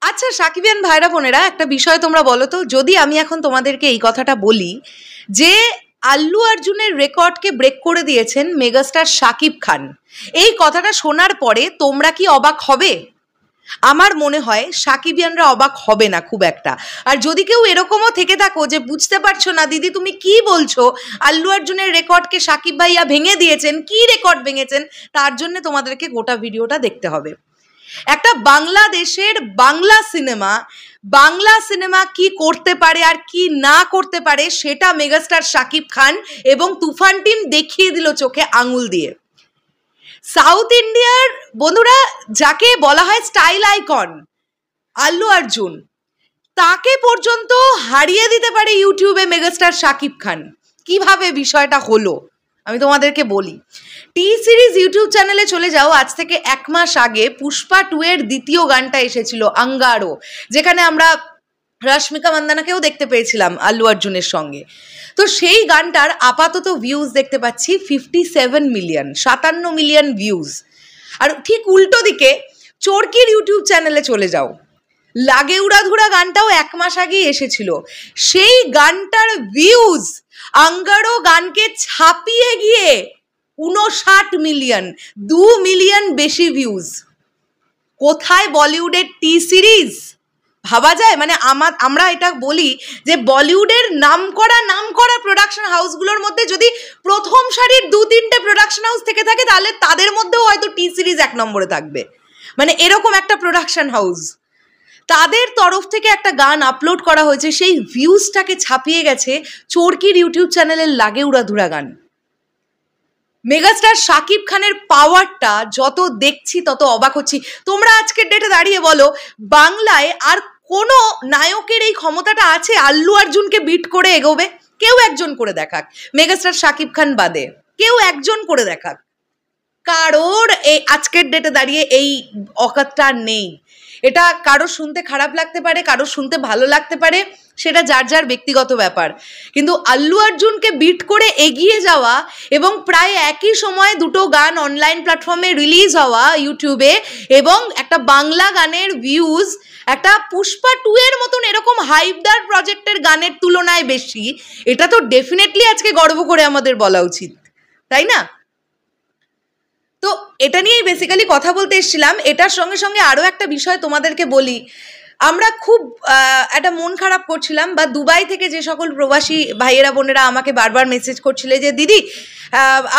আচ্ছা সাকিবিয়ান ভাইরা বোনেরা, একটা বিষয় তোমরা বলো তো, যদি আমি এখন তোমাদেরকে এই কথাটা বলি যে আল্লু অর্জুনের রেকর্ডকে ব্রেক করে দিয়েছেন মেগাস্টার শাকিব খান, এই কথাটা শোনার পরে তোমরা কি অবাক হবে? আমার মনে হয় সাকিবিয়ানরা অবাক হবে না খুব একটা। আর যদি কেউ এরকমও থেকে থাকো যে বুঝতে পারছো না দিদি তুমি কি বলছো, আল্লু অর্জুনের রেকর্ডকে সাকিব ভাইয়া ভেঙে দিয়েছেন, কি রেকর্ড ভেঙেছেন, তার জন্য তোমাদেরকে গোটা ভিডিওটা দেখতে হবে। একটা বাংলাদেশের বাংলা সিনেমা কি করতে পারে আর কি না করতে পারে সেটা মেগাস্টার শাকিব খান এবং তুফান টিম দেখিয়ে দিল চোখে আঙুল দিয়ে। সাউথ ইন্ডিয়ার বন্ধুরা, যাকে বলা হয় স্টাইল আইকন আল্লু অর্জুন, তাকে পর্যন্ত হারিয়ে দিতে পারে ইউটিউবে মেগাস্টার শাকিব খান। কিভাবে বিষয়টা হলো আমি তোমাদেরকে বলি। টি সিরিজ ইউটিউব চ্যানেলে চলে যাও, আজ থেকে 1 মাস আগে পুষ্পা 2 এর দ্বিতীয় গানটা এসেছিল আঙ্গারো, যেখানে আমরা রশ্মিকা মান্দানাকেও দেখতে পেয়েছিলাম আল্লু অর্জুনের সঙ্গে। তো সেই গানটার আপাতত ভিউজ দেখতে পাচ্ছি 57 মিলিয়ন, 57 মিলিয়ন ভিউজ। আর ঠিক উল্টো দিকে চরকির ইউটিউব চ্যানেলে চলে যাও, লাগে উড়াধুরা গানটাও 1 মাস আগেই এসেছিল, সেই গানটার ভিউজ আঙ্গারো গানকে ছাপিয়ে গিয়ে 59 মিলিয়ন, 2 মিলিয়ন বেশি ভিউজ। কোথায় বলিউডের টি সিরিজ? ভাবা যায়? মানে আমরা এটা বলি যে বলিউডের নামকরা প্রোডাকশন হাউসগুলোর মধ্যে যদি প্রথম সারির 2-3টে প্রোডাকশন হাউস থেকে থাকে, তাহলে তাদের মধ্যেও হয়তো টি সিরিজ 1 নম্বরে থাকবে। মানে এরকম একটা প্রোডাকশন হাউস, তাদের তরফ থেকে একটা গান আপলোড করা হয়েছে, সেই ভিউজটাকে ছাপিয়ে গেছে চরকির ইউটিউব চ্যানেলের লাগে উড়াধুরা গান। মেগাস্টার শাকিব খানের পাওয়ারটা যত দেখছি তত অবাক হচ্ছি। তোমরা আজকের ডেটে দাঁড়িয়ে বলো, বাংলায় আর কোনো নায়কের এই ক্ষমতাটা আছে আল্লু অর্জুনকে বিট করে এগোবে? কেউ একজন করে দেখাক, মেগাস্টার শাকিব খান বাদে কেউ একজন করে দেখাক। কারোর এই আজকের ডেটে দাঁড়িয়ে এই অকাতটা নেই। এটা কারো শুনতে খারাপ লাগতে পারে, কারো শুনতে ভালো লাগতে পারে, সেটা যার যার ব্যক্তিগত ব্যাপার। কিন্তু আল্লু অর্জুনকে বিট করে এগিয়ে যাওয়া এবং প্রায় একই সময়ে 2টো গান অনলাইন প্ল্যাটফর্মে রিলিজ হওয়া ইউটিউবে, এবং একটা বাংলা গানের ভিউজ একটা পুষ্পা 2 এর মতন এরকম হাইপদার প্রজেক্টের গানের তুলনায় বেশি, এটা তো ডেফিনেটলি আজকে গর্ব করে আমাদের বলা উচিত, তাই না? তো এটা নিয়েই বেসিক্যালি কথা বলতে এসেছিলাম। এটার সঙ্গে সঙ্গে আরও একটা বিষয় তোমাদেরকে বলি। আমরা খুব একটা মন খারাপ করছিলাম, বা দুবাই থেকে যে সকল প্রবাসী ভাইয়েরা বোনেরা আমাকে বারবার মেসেজ করছিলে যে দিদি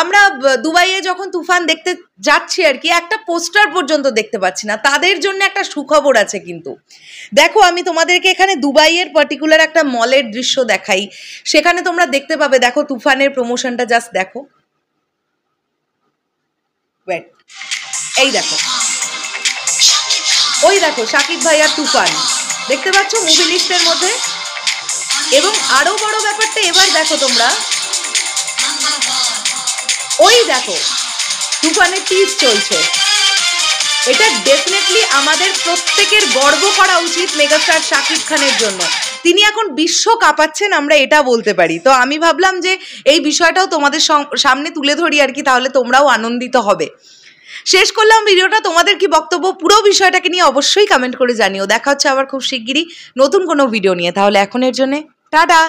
আমরা দুবাইয়ে যখন তুফান দেখতে যাচ্ছি আর কি, একটা পোস্টার পর্যন্ত দেখতে পাচ্ছি না। তাদের জন্য একটা সুখবর আছে কিন্তু। দেখো আমি তোমাদেরকে এখানে দুবাইয়ের পার্টিকুলার একটা মলের দৃশ্য দেখাই, সেখানে তোমরা দেখতে পাবে। দেখো তুফানের প্রমোশনটা জাস্ট দেখো, এই দেখো, ওই দেখো শাকিব ভাই আর তুফান দেখতে পাচ্ছ মুভি লিস্টের মধ্যে। এবং আরো বড় ব্যাপারটা এবার দেখো তোমরা, ওই দেখো তুফানের টিজ চলছে। এটা ডেফিনেটলি আমাদের প্রত্যেকের গর্ব করা উচিত মেগাস্টার শাকিব খানের জন্য। তিনি এখন বিশ্ব কাঁপাচ্ছেন, আমরা এটা বলতে পারি। তো আমি ভাবলাম যে এই বিষয়টাও তোমাদের সামনে তুলে ধরি আর কি, তাহলে তোমরাও আনন্দিত হবে। শেষ করলাম ভিডিওটা। তোমাদের কি বক্তব্য পুরো বিষয়টাকে নিয়ে অবশ্যই কমেন্ট করে জানিও। দেখা হচ্ছে আবার খুব শিগগিরই নতুন কোনো ভিডিও নিয়ে। তাহলে এখনের জন্য টাটা।